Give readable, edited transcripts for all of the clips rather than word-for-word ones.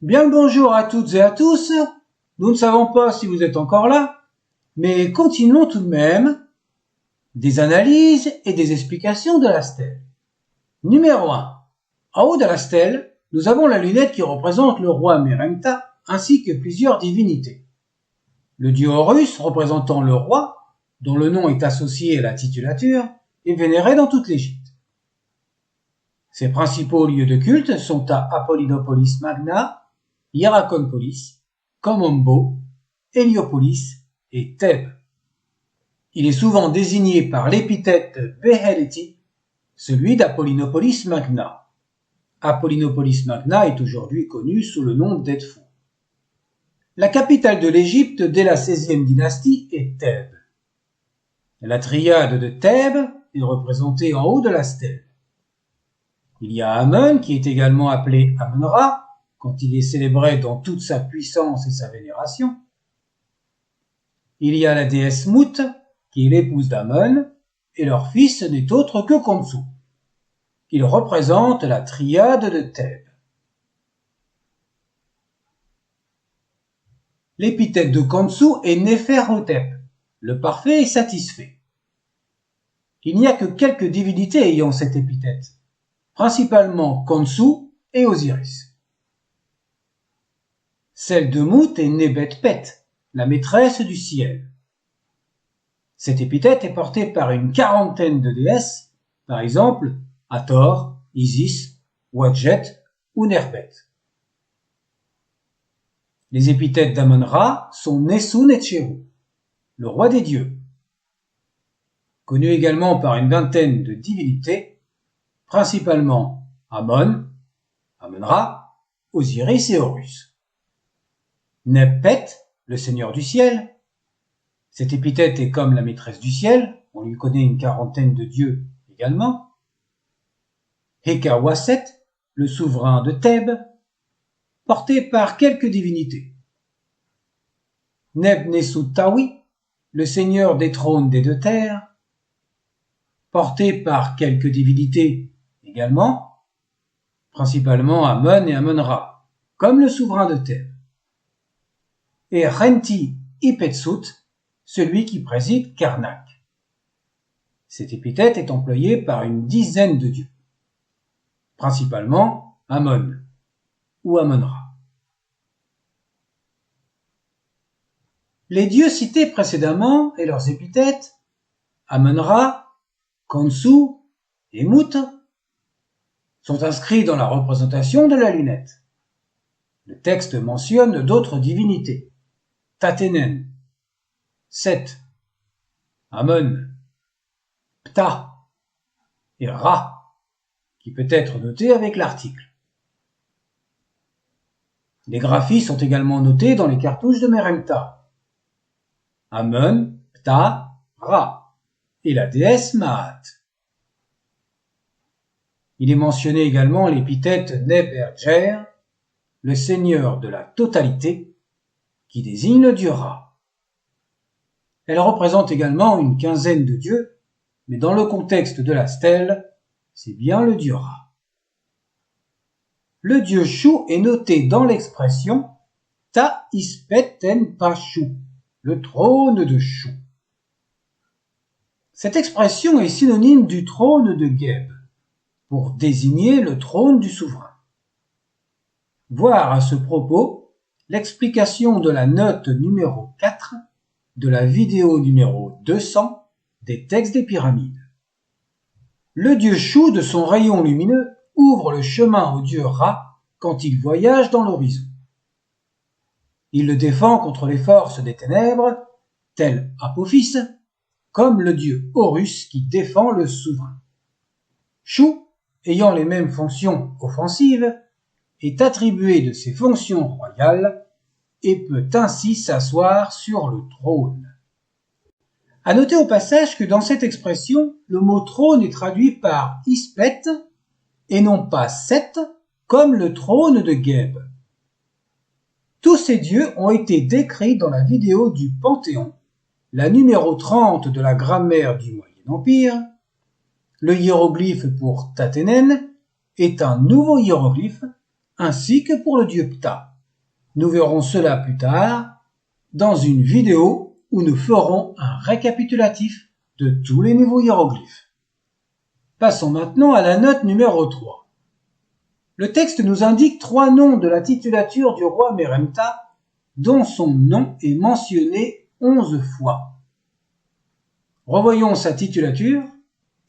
Bien le bonjour à toutes et à tous. Nous ne savons pas si vous êtes encore là, mais continuons tout de même des analyses et des explications de la stèle. Numéro 1. En haut de la stèle, nous avons la lunette qui représente le roi Meremta ainsi que plusieurs divinités. Le dieu Horus, représentant le roi, dont le nom est associé à la titulature, est vénéré dans toute l'Égypte. Ses principaux lieux de culte sont à Apollinopolis Magna, Hierakonpolis, Komombo, Héliopolis et Thèbes. Il est souvent désigné par l'épithète Beheleti, celui d'Apollinopolis Magna. Apollinopolis Magna est aujourd'hui connu sous le nom d'Edfou. La capitale de l'Égypte dès la 16e dynastie est Thèbes. La triade de Thèbes est représentée en haut de la stèle. Il y a Amon qui est également appelé Amon-Ra quand il est célébré dans toute sa puissance et sa vénération. Il y a la déesse Mout qui est l'épouse d'Amon et leur fils n'est autre que Khonsu. Il représente la triade de Thèbes. L'épithète de Khonsu est Néfer-Hotep, le parfait et satisfait. Il n'y a que quelques divinités ayant cette épithète, principalement Khonsu et Osiris. Celle de Mout est Nebet-Pet, la maîtresse du ciel. Cette épithète est portée par une quarantaine de déesses, par exemple Hathor, Isis, Wadjet ou Nerbet. Les épithètes d'Amon-Ra sont Nessun et Tcheru, le roi des dieux. Connu également par une vingtaine de divinités, principalement Amon, Amon-Ra, Osiris et Horus. Neb-Pet, le seigneur du ciel. Cette épithète est comme la maîtresse du ciel, on lui connaît une quarantaine de dieux également. Heka-Wasset, le souverain de Thèbes, porté par quelques divinités. Neb-Nesut-Tawi, le seigneur des trônes des deux terres, porté par quelques divinités également, principalement Amon et Amon-Ra, comme le souverain de Thèbes. Et Khenti-Ipetsut, celui qui préside Karnak. Cette épithète est employée par une dizaine de dieux, principalement Amon ou Amon-Ra. Les dieux cités précédemment et leurs épithètes, Amon-Ra, Khonsu et Mout, sont inscrits dans la représentation de la lunette. Le texte mentionne d'autres divinités, Tatenen, Set, Amon, Ptah et Ra, qui peut être noté avec l'article. Les graphies sont également notées dans les cartouches de Meremta. Amon, Ptah, Ra et la déesse Maat. Il est mentionné également l'épithète Neb-Erjer, le seigneur de la totalité, qui désigne le dieu Ra. Elle représente également une quinzaine de dieux, mais dans le contexte de la stèle, c'est bien le dieu Ra. Le dieu Shu est noté dans l'expression Ta ispeten pashu, le trône de Shu. Cette expression est synonyme du trône de Geb, pour désigner le trône du souverain. Voir à ce propos l'explication de la note numéro 4 de la vidéo numéro 200 des textes des pyramides. Le dieu Shu, de son rayon lumineux, ouvre le chemin au dieu Ra quand il voyage dans l'horizon. Il le défend contre les forces des ténèbres, tel Apophis, comme le dieu Horus qui défend le souverain. Shu, ayant les mêmes fonctions offensives, est attribué de ses fonctions royales et peut ainsi s'asseoir sur le trône. À noter au passage que dans cette expression, le mot trône est traduit par Ispet et non pas Set comme le trône de Geb. Tous ces dieux ont été décrits dans la vidéo du Panthéon, la numéro 30 de la grammaire du Moyen Empire. Le hiéroglyphe pour Tatenen est un nouveau hiéroglyphe, ainsi que pour le dieu Ptah. Nous verrons cela plus tard dans une vidéo où nous ferons un récapitulatif de tous les nouveaux hiéroglyphes. Passons maintenant à la note numéro 3. Le texte nous indique 3 noms de la titulature du roi Meremta, dont son nom est mentionné 11 fois. Revoyons sa titulature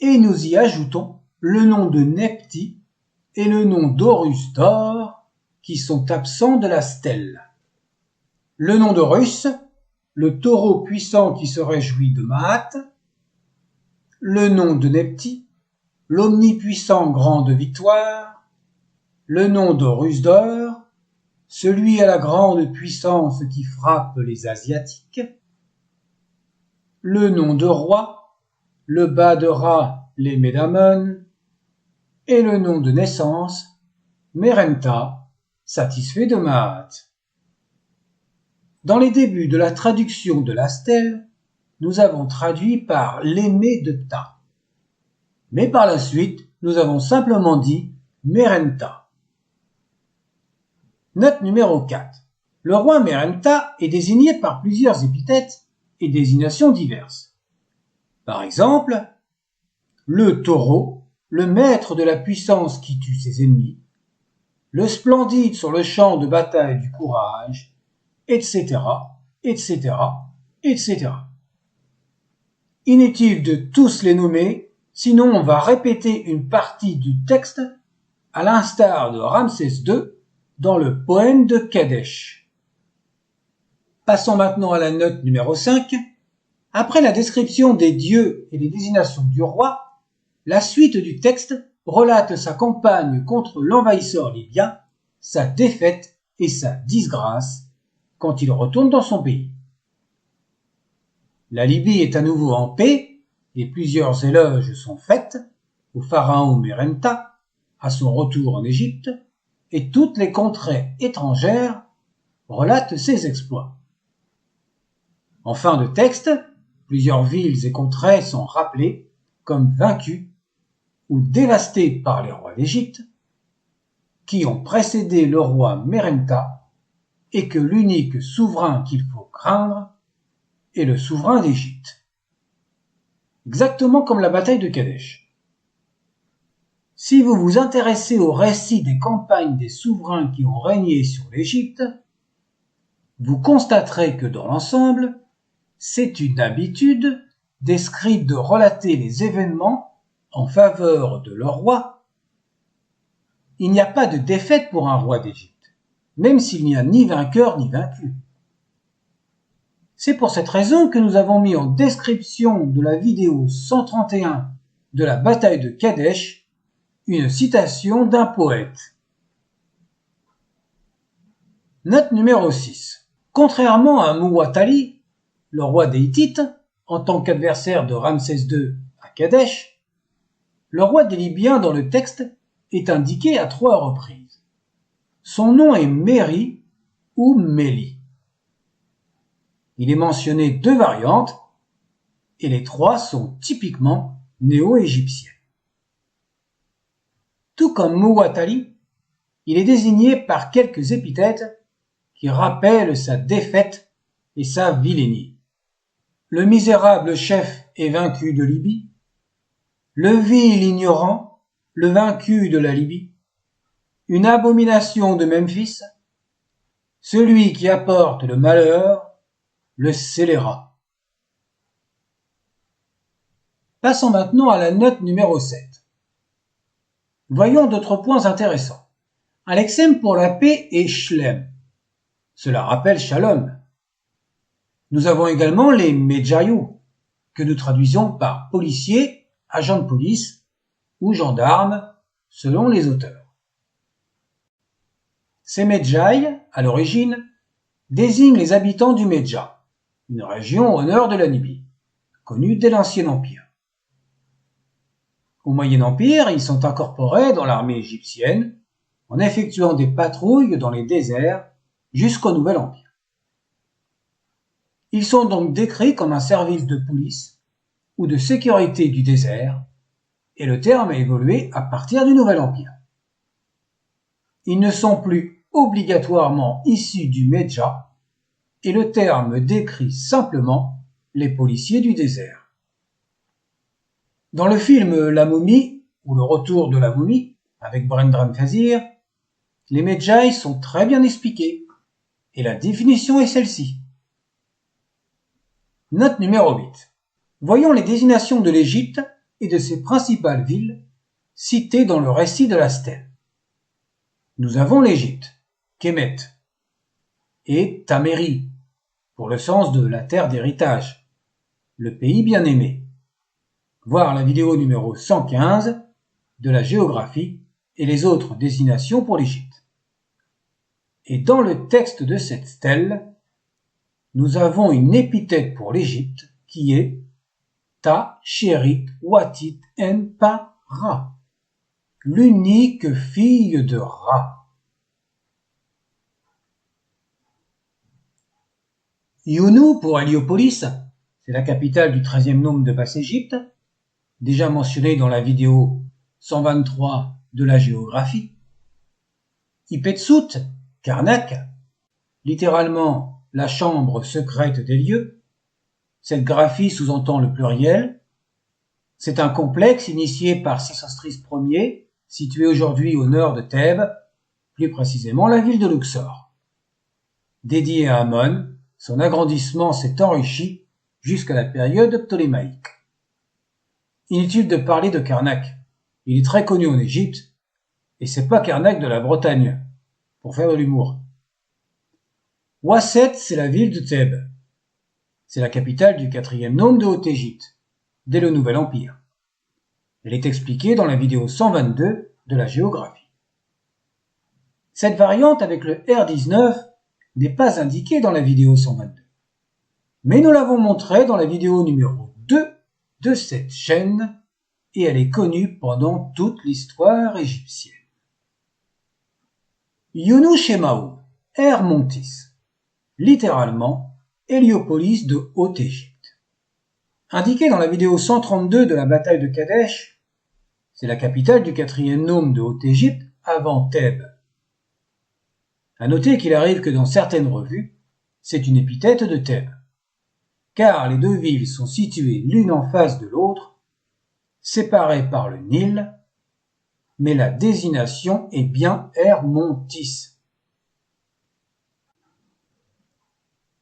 et nous y ajoutons le nom de Nepti et le nom d'Horus Thor qui sont absents de la stèle. Le nom d'Horus, le taureau puissant qui se réjouit de Maat. Le nom de Nepti, l'omnipuissant grand de victoire. Le nom d'Horus Thor, celui à la grande puissance qui frappe les Asiatiques. Le nom de roi, le bas de Ra, les Médamon. Et le nom de naissance, Meremta, satisfait de Maat. Dans les débuts de la traduction de la stèle, nous avons traduit par l'aimé de Ptah. Mais par la suite, nous avons simplement dit Meremta. Note numéro 4. Le roi Meremta est désigné par plusieurs épithètes et désignations diverses. Par exemple, le taureau, le maître de la puissance qui tue ses ennemis, le splendide sur le champ de bataille du courage, etc., etc., etc. Inutile de tous les nommer, sinon on va répéter une partie du texte à l'instar de Ramsès II dans le poème de Kadesh. Passons maintenant à la note numéro 5. Après la description des dieux et les désignations du roi, la suite du texte relate sa campagne contre l'envahisseur libyen, sa défaite et sa disgrâce quand il retourne dans son pays. La Libye est à nouveau en paix et plusieurs éloges sont faits au pharaon Meremta à son retour en Égypte et toutes les contrées étrangères relatent ses exploits. En fin de texte, plusieurs villes et contrées sont rappelées comme vaincues ou dévastées par les rois d'Égypte qui ont précédé le roi Meremta et que l'unique souverain qu'il faut craindre est le souverain d'Égypte. Exactement comme la bataille de Kadesh. Si vous vous intéressez au récit des campagnes des souverains qui ont régné sur l'Égypte, vous constaterez que dans l'ensemble, c'est une habitude des scribes de relater les événements en faveur de leur roi. Il n'y a pas de défaite pour un roi d'Égypte, même s'il n'y a ni vainqueur ni vaincu. C'est pour cette raison que nous avons mis en description de la vidéo 131 de la bataille de Kadesh une citation d'un poète. Note numéro 6. Contrairement à Muwatalli, le roi des Hittites, en tant qu'adversaire de Ramsès II à Kadesh, le roi des Libyens dans le texte est indiqué à 3 reprises. Son nom est Méri ou Méli. Il est mentionné 2 variantes et les 3 sont typiquement néo-égyptiennes. Tout comme Muwatalli, il est désigné par quelques épithètes qui rappellent sa défaite et sa vilainie. Le misérable chef et vaincu de Libye, le vil ignorant, le vaincu de la Libye, une abomination de Memphis, celui qui apporte le malheur, le scélérat. Passons maintenant à la note numéro 7. Voyons d'autres points intéressants. Un lexème pour la paix est Shlem. Cela rappelle Shalom. Nous avons également les Medjayou, que nous traduisons par policiers, agents de police ou gendarmes, selon les auteurs. Ces Medjay, à l'origine, désignent les habitants du Medja, une région au nord de la Libye, connue dès l'Ancien Empire. Au Moyen Empire, ils sont incorporés dans l'armée égyptienne en effectuant des patrouilles dans les déserts jusqu'au Nouvel Empire. Ils sont donc décrits comme un service de police ou de sécurité du désert, et le terme a évolué à partir du Nouvel Empire. Ils ne sont plus obligatoirement issu du Medja, et le terme décrit simplement les policiers du désert. Dans le film La Momie, ou Le Retour de la Momie, avec Brendan Fraser, les Medjay sont très bien expliqués, et la définition est celle-ci. Note numéro 8. Voyons les désignations de l'Égypte et de ses principales villes citées dans le récit de la stèle. Nous avons l'Égypte, Kémet, et Taméri, pour le sens de la terre d'héritage, le pays bien-aimé. Voir la vidéo numéro 115 de la géographie et les autres désignations pour l'Égypte. Et dans le texte de cette stèle, nous avons une épithète pour l'Égypte qui est Ta Chérit Watit En Pa Ra, l'unique fille de Ra. Younou pour Héliopolis, c'est la capitale du 13e nome de Basse-Égypte, déjà mentionné dans la vidéo 123 de la géographie. Ipetsut, Karnak, littéralement la chambre secrète des lieux. Cette graphie sous-entend le pluriel. C'est un complexe initié par Sésostris Ier, situé aujourd'hui au nord de Thèbes, plus précisément la ville de Luxor. Dédié à Amon, son agrandissement s'est enrichi jusqu'à la période ptolémaïque. Inutile de parler de Karnak. Il est très connu en Égypte, et c'est pas Karnak de la Bretagne, pour faire de l'humour. Ouasset, c'est la ville de Thèbes. C'est la capitale du 4e nome de Haute-Égypte, dès le Nouvel Empire. Elle est expliquée dans la vidéo 122 de la géographie. Cette variante avec le R19 n'est pas indiquée dans la vidéo 122, mais nous l'avons montrée dans la vidéo numéro 2 de cette chaîne, et elle est connue pendant toute l'histoire égyptienne. Younou Shemaou, Montis, littéralement Héliopolis de Haute-Égypte. Indiqué dans la vidéo 132 de la bataille de Kadesh, c'est la capitale du 4e nome de Haute-Égypte avant Thèbes. À noter qu'il arrive que dans certaines revues, c'est une épithète de Thèbes, car les deux villes sont situées l'une en face de l'autre, séparées par le Nil, mais la désignation est bien Montis.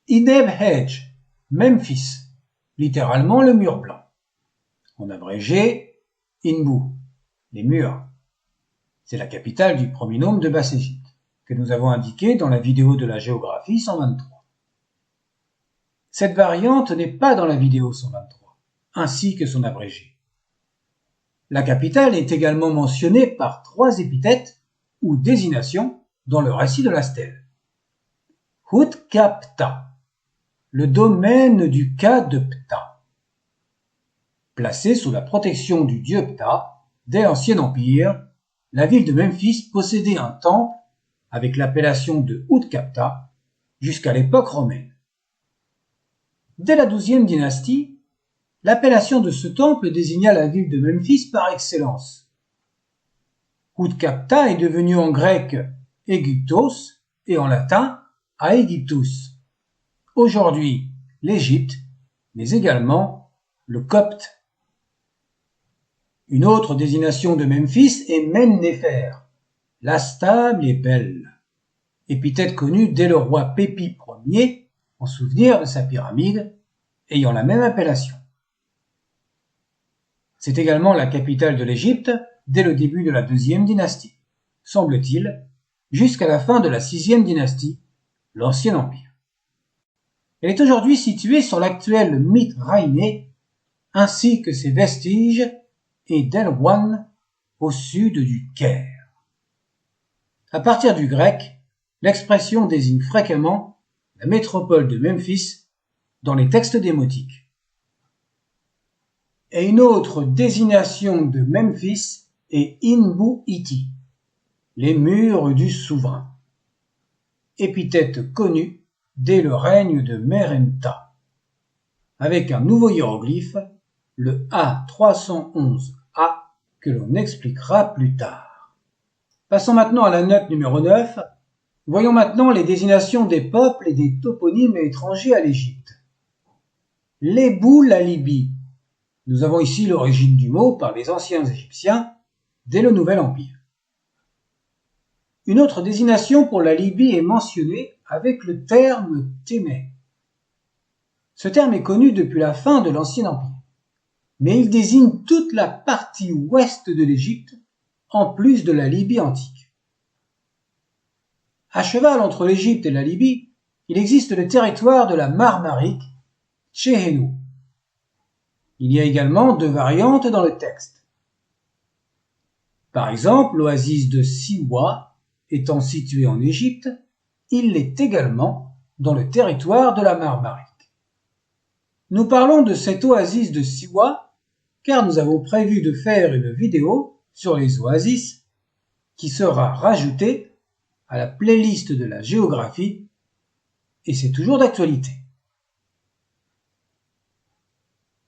Ineb Hedge, Memphis, littéralement le mur blanc. En abrégé, Inbu, les murs. C'est la capitale du premier nome de Basse-Égypte, que nous avons indiqué dans la vidéo de la géographie 123. Cette variante n'est pas dans la vidéo 123, ainsi que son abrégé. La capitale est également mentionnée par 3 épithètes ou désignations dans le récit de la stèle. Hutkapta, le domaine du Ka de Ptah. Placée sous la protection du dieu Ptah, dès l'Ancien Empire, la ville de Memphis possédait un temple avec l'appellation de Hutkapta jusqu'à l'époque romaine. Dès la 12e dynastie, l'appellation de ce temple désigna la ville de Memphis par excellence. Hutkapta est devenu en grec Aegyptos et en latin Aegyptus. Aujourd'hui, l'Égypte, mais également le Copte. Une autre désignation de Memphis est Men-Néfer, la stable et belle, épithète connue dès le roi Pépi Ier, en souvenir de sa pyramide, ayant la même appellation. C'est également la capitale de l'Égypte dès le début de la 2e dynastie, semble-t-il, jusqu'à la fin de la 6e dynastie, l'Ancien Empire. Elle est aujourd'hui située sur l'actuel Mitraïné, ainsi que ses vestiges, et d'El-Wan, au sud du Caire. À partir du grec, l'expression désigne fréquemment la métropole de Memphis dans les textes démotiques. Et une autre désignation de Memphis est Inbu-Iti, les murs du souverain, épithète connue dès le règne de Merenta, avec un nouveau hiéroglyphe, le A311A, que l'on expliquera plus tard. Passons maintenant à la note numéro 9. Voyons maintenant les désignations des peuples et des toponymes étrangers à l'Égypte. L'Ébou, la Libye. Nous avons ici l'origine du mot par les anciens Égyptiens dès le Nouvel Empire. Une autre désignation pour la Libye est mentionnée avec le terme Témé. Ce terme est connu depuis la fin de l'Ancien Empire, mais il désigne toute la partie ouest de l'Égypte, en plus de la Libye antique. À cheval entre l'Égypte et la Libye, il existe le territoire de la Marmarique, Tchehénou. Il y a également deux variantes dans le texte. Par exemple, l'oasis de Siwa étant située en Égypte, il l'est également dans le territoire de la Marmarique. Nous parlons de cette oasis de Siwa car nous avons prévu de faire une vidéo sur les oasis qui sera rajoutée à la playlist de la géographie et c'est toujours d'actualité.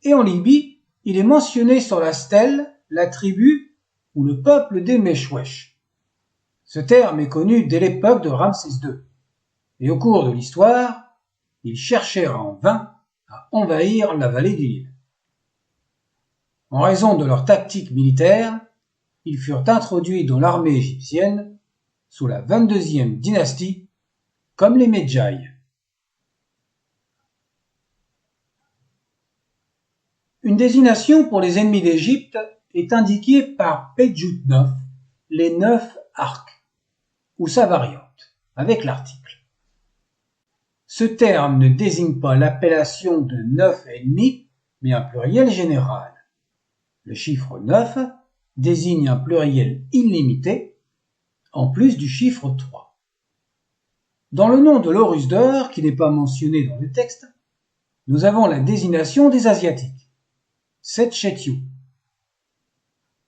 Et en Libye, il est mentionné sur la stèle la tribu ou le peuple des Meshwesh. Ce terme est connu dès l'époque de Ramsès II et au cours de l'histoire, ils cherchèrent en vain à envahir la vallée du Nil. En raison de leur tactique militaire, ils furent introduits dans l'armée égyptienne sous la 22e dynastie comme les Medjaï. Une désignation pour les ennemis d'Égypte est indiquée par Péjout 9, les 9 arcs, ou sa variante, avec l'article. Ce terme ne désigne pas l'appellation de 9 ennemis, mais un pluriel général. Le chiffre 9 désigne un pluriel illimité, en plus du chiffre 3. Dans le nom de l'Horus d'or, qui n'est pas mentionné dans le texte, nous avons la désignation des Asiatiques, Setchetiu.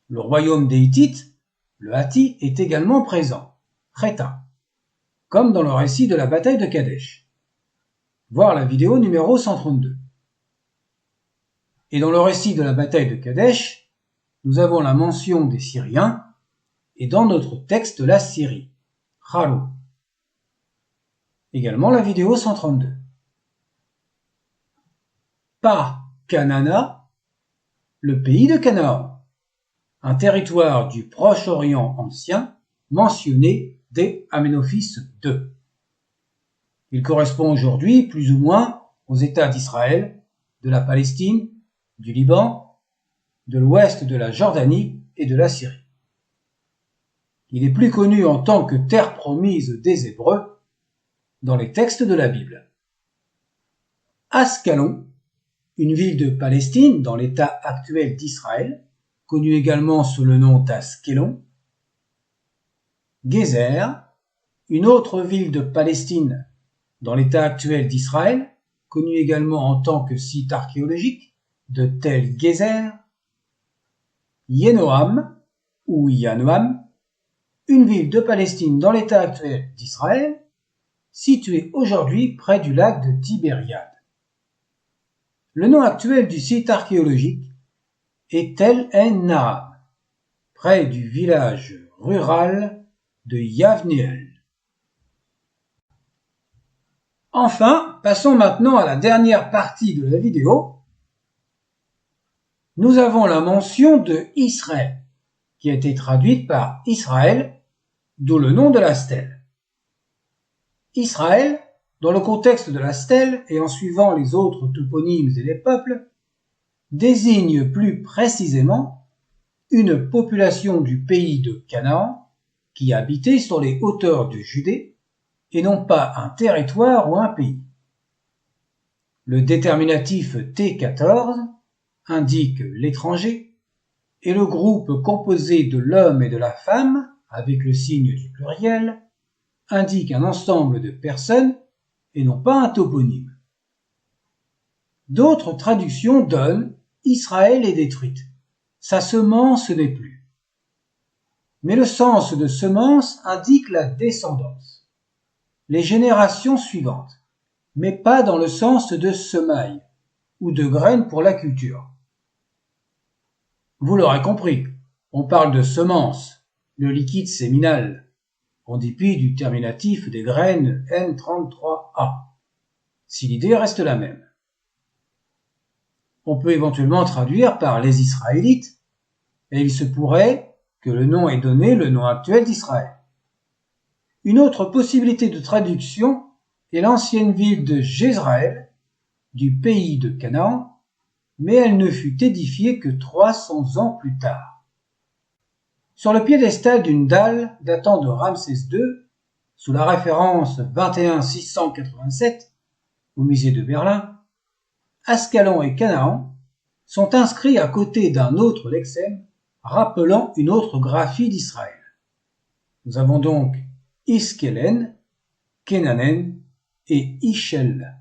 Le royaume des Hittites, le Hatti, est également présent, Kheta, comme dans le récit de la bataille de Kadesh. Voir la vidéo numéro 132. Et dans le récit de la bataille de Kadesh, nous avons la mention des Syriens et dans notre texte la Syrie, Khalo. Également la vidéo 132. Par Canana, le pays de Canaan, un territoire du Proche-Orient ancien mentionné dès Aménophis II. Il correspond aujourd'hui plus ou moins aux États d'Israël, de la Palestine, du Liban, de l'ouest de la Jordanie et de la Syrie. Il est plus connu en tant que terre promise des Hébreux dans les textes de la Bible. Ascalon, une ville de Palestine dans l'état actuel d'Israël, connue également sous le nom d'Askelon. Gézer, une autre ville de Palestine dans l'état actuel d'Israël, connue également en tant que site archéologique de Tel Gezer. Yenoam ou Yanoam, une ville de Palestine dans l'état actuel d'Israël, située aujourd'hui près du lac de Tibériade. Le nom actuel du site archéologique est Tel En-Naham, près du village rural de Yavneel. Enfin, passons maintenant à la dernière partie de la vidéo. Nous avons la mention de Israël, qui a été traduite par Israël, d'où le nom de la stèle. Israël, dans le contexte de la stèle et en suivant les autres toponymes et les peuples, désigne plus précisément une population du pays de Canaan qui habitait sur les hauteurs de Judée et non pas un territoire ou un pays. Le déterminatif T14 indique l'étranger et le groupe composé de l'homme et de la femme, avec le signe du pluriel, indique un ensemble de personnes et non pas un toponyme. D'autres traductions donnent « Israël est détruite ». Sa semence n'est plus. Mais le sens de semence indique la descendance, les générations suivantes, mais pas dans le sens de semaille ou de graines pour la culture. Vous l'aurez compris, on parle de semence, le liquide séminal, en dépit du terminatif des graines N33A, si l'idée reste la même. On peut éventuellement traduire par les Israélites, et il se pourrait que le nom ait donné le nom actuel d'Israël. Une autre possibilité de traduction est l'ancienne ville de Jezraël, du pays de Canaan, mais elle ne fut édifiée que 300 ans plus tard. Sur le piédestal d'une dalle datant de Ramsès II, sous la référence 21687 au musée de Berlin, Ascalon et Canaan sont inscrits à côté d'un autre lexème rappelant une autre graphie d'Israël. Nous avons donc Iskelen, Kenanen et Ishel.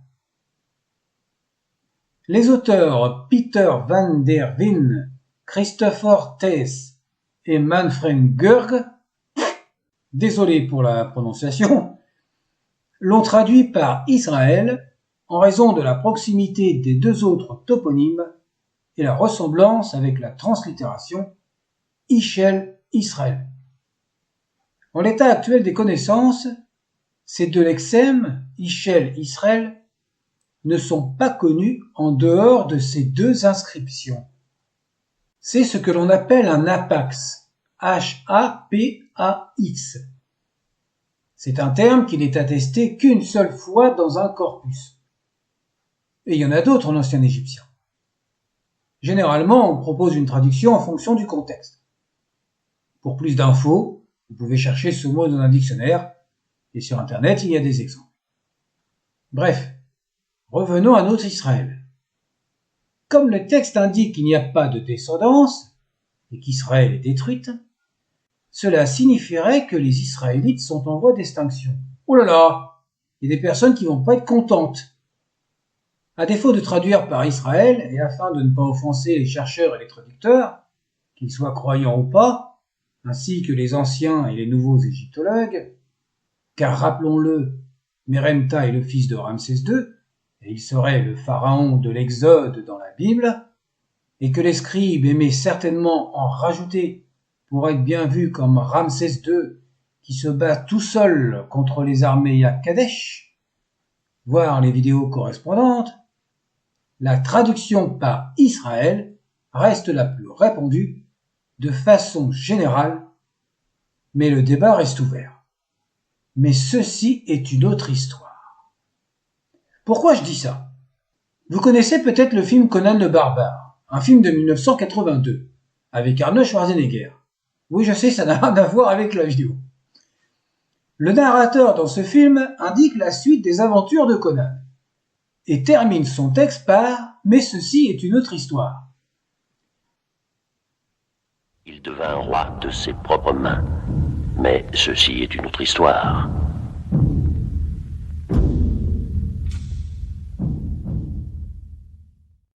Les auteurs Peter van der Wijn, Christopher Thijs et Manfred Gerg, désolé pour la prononciation, l'ont traduit par Israël en raison de la proximité des deux autres toponymes et la ressemblance avec la translittération Ishel Israël. En l'état actuel des connaissances, ces deux lexèmes, Ishel Israël, ne sont pas connus en dehors de ces deux inscriptions. C'est ce que l'on appelle un apax, H-A-P-A-X. C'est un terme qui n'est attesté qu'une seule fois dans un corpus. Et il y en a d'autres en ancien égyptien. Généralement, on propose une traduction en fonction du contexte. Pour plus d'infos, vous pouvez chercher ce mot dans un dictionnaire, et sur Internet, il y a des exemples. Bref, revenons à notre Israël. Comme le texte indique qu'il n'y a pas de descendance, et qu'Israël est détruite, cela signifierait que les Israélites sont en voie d'extinction. Oh là là, il y a des personnes qui vont pas être contentes. À défaut de traduire par Israël, et afin de ne pas offenser les chercheurs et les traducteurs, qu'ils soient croyants ou pas, ainsi que les anciens et les nouveaux égyptologues, car rappelons-le, Meremta est le fils de Ramsès II, et il serait le pharaon de l'Exode dans la Bible, et que les scribes aimaient certainement en rajouter pour être bien vu comme Ramsès II qui se bat tout seul contre les armées à Kadesh, voir les vidéos correspondantes, la traduction par Israël reste la plus répandue de façon générale, mais le débat reste ouvert. Mais ceci est une autre histoire. Pourquoi je dis ça? Vous connaissez peut-être le film Conan le Barbare, un film de 1982, avec Arnold Schwarzenegger. Oui, je sais, ça n'a rien à voir avec la vidéo. Le narrateur dans ce film indique la suite des aventures de Conan, et termine son texte par « Mais ceci est une autre histoire ». Il devint roi de ses propres mains. Mais ceci est une autre histoire.